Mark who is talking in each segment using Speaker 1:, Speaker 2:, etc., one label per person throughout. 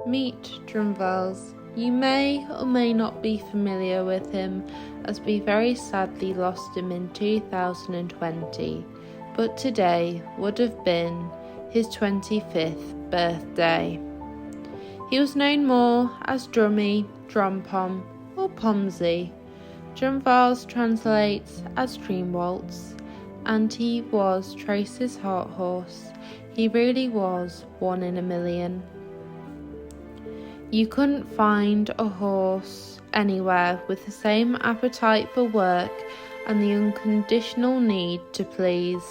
Speaker 1: Meet Drumvels. You may or may not be familiar with him, as we very sadly lost him in 2020, but today would have been his 25th birthday. He was known more as Droomie, Drompom, or Pomsey. Drumvels translates as Dream Waltz, and he was Tracy's heart horse. He really was one in a million. You couldn't find a horse anywhere with the same appetite for work and the unconditional need to please.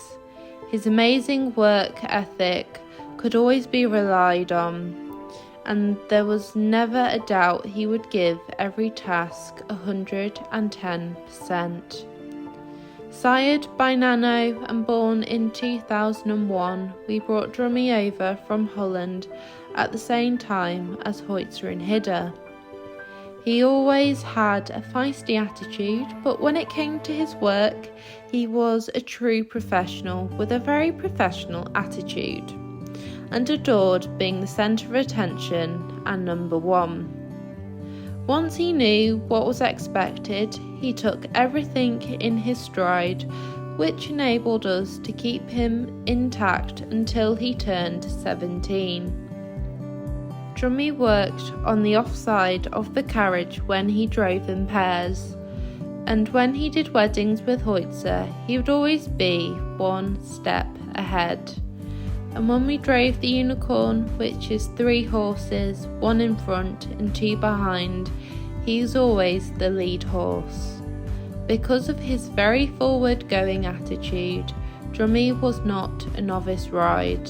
Speaker 1: His amazing work ethic could always be relied on, and there was never a doubt he would give every task 110%. Sired by Nano and born in 2001, we brought Droomie over from Holland at the same time as Hoitzer and Hidde. He always had a feisty attitude, but when it came to his work, he was a true professional with a very professional attitude, and adored being the centre of attention and number one. Once he knew what was expected, he took everything in his stride, which enabled us to keep him intact until he turned 17. Droomie worked on the offside of the carriage when he drove in pairs, and when he did weddings with Hoitzer, he would always be one step ahead. And when we drove the unicorn, which is 3 horses, 1 in front and 2 behind, he was always the lead horse. Because of his very forward-going attitude, Droomie was not a novice ride.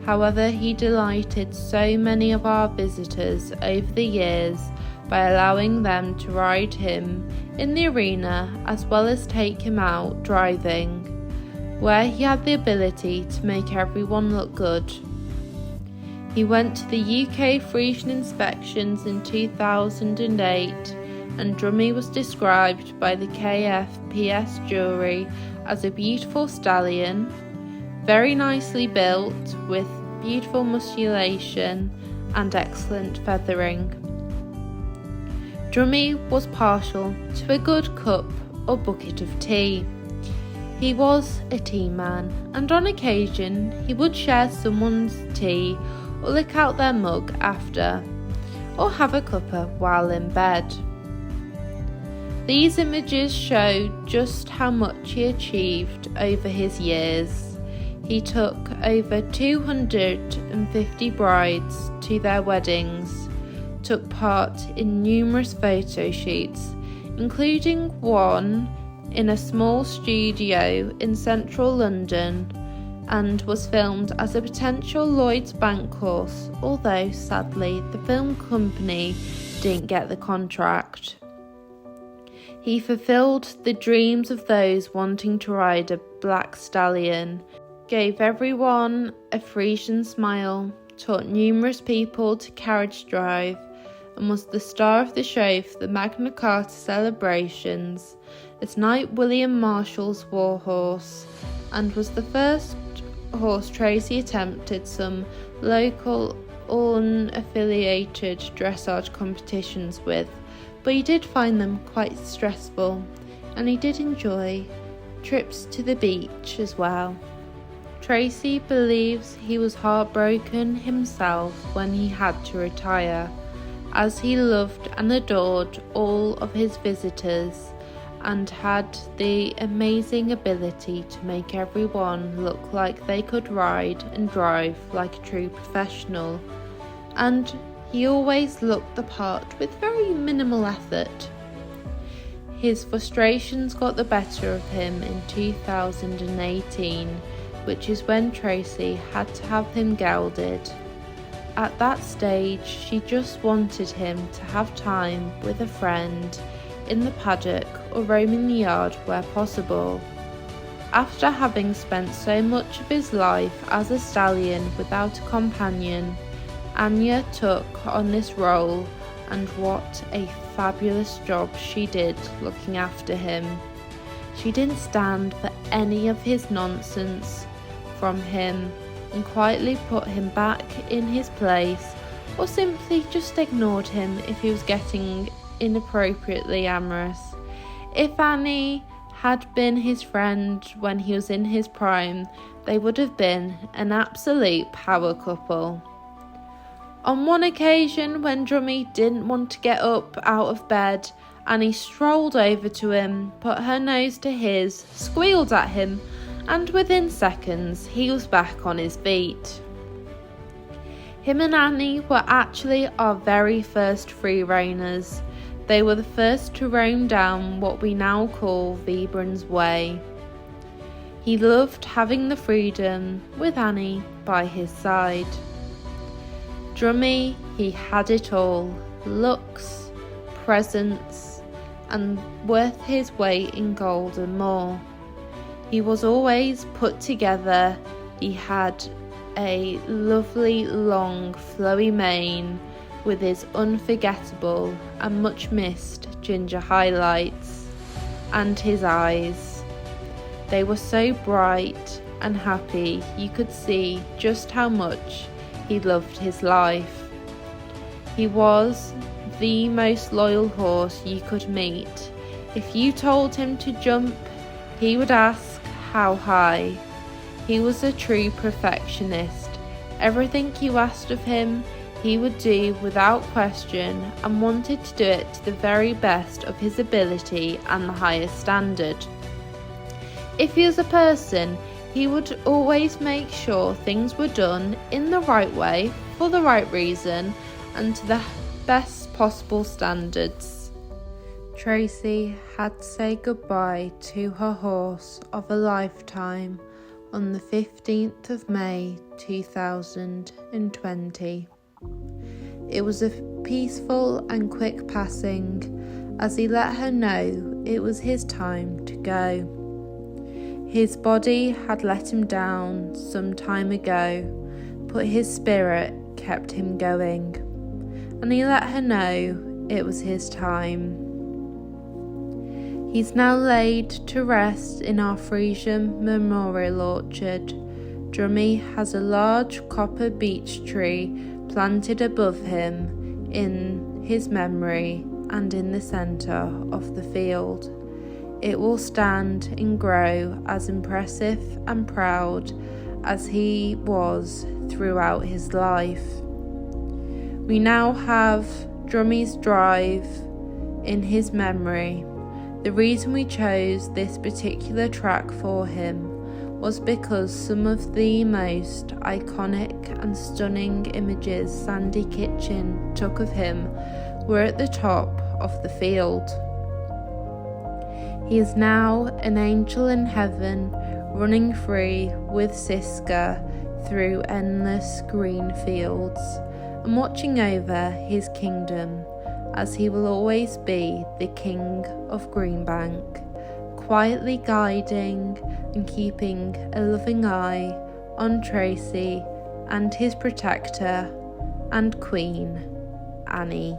Speaker 1: However, he delighted so many of our visitors over the years by allowing them to ride him in the arena as well as take him out driving, where he had the ability to make everyone look good. He went to the UK Friesian inspections in 2008, and Droomie was described by the KFPS jury as a beautiful stallion, very nicely built with beautiful musculation and excellent feathering. Droomie was partial to a good cup or bucket of tea. He was a tea man, and on occasion he would share someone's tea or lick out their mug after, or have a cuppa while in bed. These images show just how much he achieved over his years. He took over 250 brides to their weddings, took part in numerous photo shoots, including one in a small studio in central London, and was filmed as a potential Lloyds Bank horse, although sadly the film company didn't get the contract. He fulfilled the dreams of those wanting to ride a black stallion, gave everyone a Friesian smile, taught numerous people to carriage drive, and was the star of the show for the Magna Carta celebrations as Knight William Marshall's war horse, and was the first horse Tracy attempted some local unaffiliated dressage competitions with, but he did find them quite stressful, and he did enjoy trips to the beach as well. Tracy believes he was heartbroken himself when he had to retire, as he loved and adored all of his visitors and had the amazing ability to make everyone look like they could ride and drive like a true professional, and he always looked the part with very minimal effort. His frustrations got the better of him in 2018, which is when Tracy had to have him gelded. At that stage, she just wanted him to have time with a friend in the paddock or roaming the yard where possible. After having spent so much of his life as a stallion without a companion, Anya took on this role, and what a fabulous job she did looking after him. She didn't stand for any of his nonsense from him and quietly put him back in his place or simply just ignored him if he was getting inappropriately amorous. If Annie had been his friend when he was in his prime, they would have been an absolute power couple. On one occasion, when Droomie didn't want to get up out of bed, Annie strolled over to him, put her nose to his, squealed at him, and within seconds he was back on his feet. Him and Annie were actually our very first free roamers. They were the first to roam down what we now call Vibran's Way. He loved having the freedom with Annie by his side. Droomie, he had it all: looks, presence, and worth his weight in gold and more. He was always put together. He had a lovely long flowy mane with his unforgettable and much missed ginger highlights, and his eyes. They were so bright and happy you could see just how much he loved his life. He was the most loyal horse you could meet. If you told him to jump, he would ask how high. He was a true perfectionist. Everything you asked of him, he would do without question, and wanted to do it to the very best of his ability and the highest standard. If he was a person, he would always make sure things were done in the right way, for the right reason, and to the best possible standards. Tracy had to say goodbye to her horse of a lifetime on the 15th of May 2020. It was a peaceful and quick passing, as he let her know it was his time to go. His body had let him down some time ago, but his spirit kept him going, and he let her know it was his time. He's now laid to rest in our Frisian Memorial Orchard. Droomie has a large copper beech tree planted above him in his memory and in the centre of the field. It will stand and grow as impressive and proud as he was throughout his life. We now have Droomie's drive in his memory. The reason we chose this particular track for him was because some of the most iconic and stunning images Sandy Kitchen took of him were at the top of the field. He is now an angel in heaven, running free with Siska through endless green fields and watching over his kingdom, as he will always be the king of Greenbank, quietly guiding and keeping a loving eye on Tracy and his protector and queen, Annie.